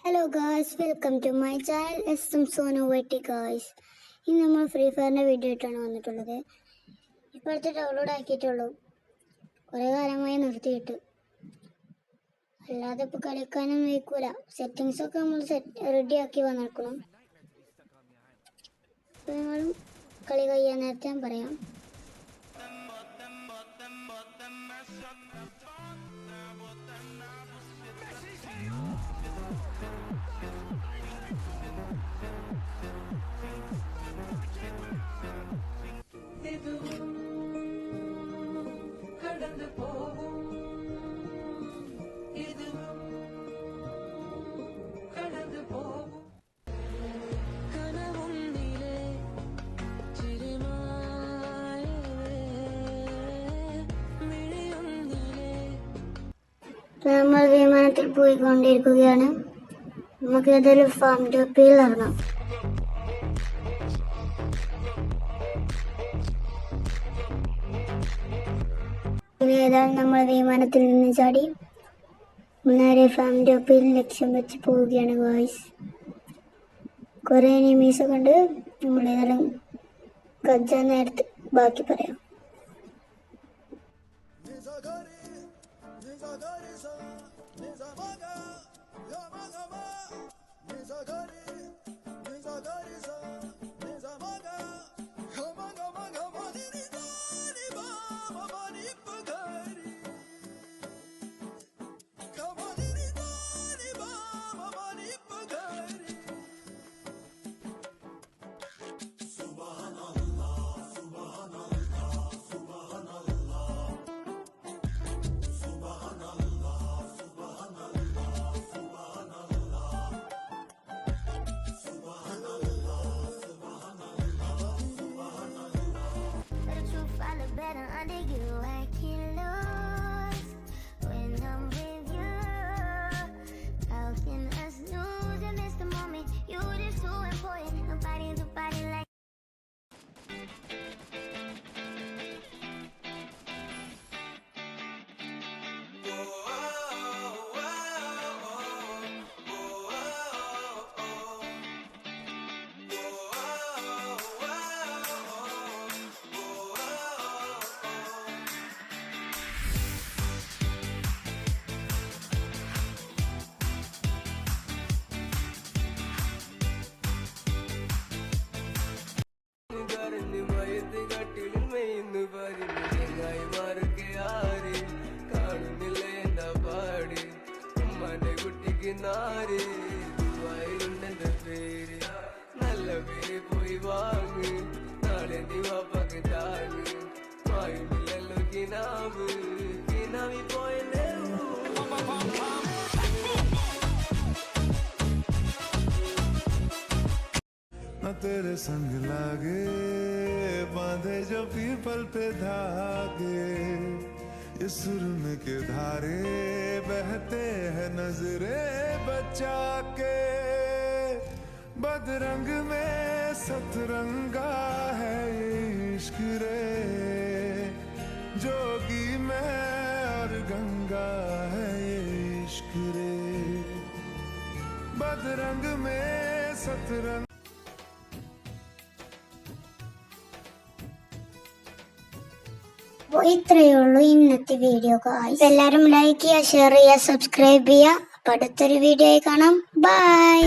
Hello guys, welcome to my channel SM Sonu Veti guys. ഇന്ന് നമ്മൾ free ഫയറിൻ്റെ video ആയിട്ടാണ് വന്നിട്ടുള്ളത്. ഇപ്പോഴത്തെ ഡൗൺലോഡ് ആക്കിയിട്ടുള്ളൂ, കുറേ കാലമായി നിർത്തിയിട്ട്. അല്ലാതെ ഇപ്പോൾ കളിക്കാനും വയ്ക്കൂല. സെറ്റിങ്സൊക്കെ നമ്മൾ റെഡിയാക്കി വന്നിരിക്കണം. അപ്പോൾ നിങ്ങളും കളി കഴിയാൻ നേരത്തെ ഞാൻ പറയാം. നമ്മൾ വിമാനത്തിൽ പോയിക്കൊണ്ടിരിക്കുകയാണ്. നമുക്ക് ഏതൊരു ഫാം ടോപ്പിൽ ഇറങ്ങാം. പിന്നെ ഏതാണ് നമ്മൾ വിമാനത്തിൽ നിന്ന് ചാടി നേരെ ഫാം ടോപ്പിൽ ലക്ഷ്യം വെച്ച് പോവുകയാണ് ഗായ്സ്. കുറേ എനിമീസൊക്കെ ഉണ്ട്. നമ്മൾ ഏതായാലും കജ്ജാൻ നേരത്ത് ബാക്കി പറയാം. Better under you, I can lose when I'm with you. How can I snooze and miss the moment? You just so important. Nobody's a body like. നല്ല പേര് പോയി വാങ്ങ്, നാളെ ദിവാപ്പക്ക് താങ്ങ്, മായുമില്ലല്ലോ കിനാവ്, കിനാവി പോയല്ലേ. न तेरे संग लागे बांधे जो पीपल पे धागे, इस सुरन के धारे बहते हैं नजरे बचा के, बदरंग में सतरंगा है ये इश्क रे, जोगी में और गंगा है ये इश्क रे, बदरंग में सतरंग. അപ്പോൾ ഇത്രയേ ഉള്ളൂ ഇന്നത്തെ വീഡിയോ ഗായ്സ്. എല്ലാവരും ലൈക്ക് ചെയ്യുക, ഷെയർ ചെയ്യുക, സബ്സ്ക്രൈബ് ചെയ്യുക. അപ്പോൾ അടുത്തൊരു വീഡിയോ ആയി കാണാം. ബൈ.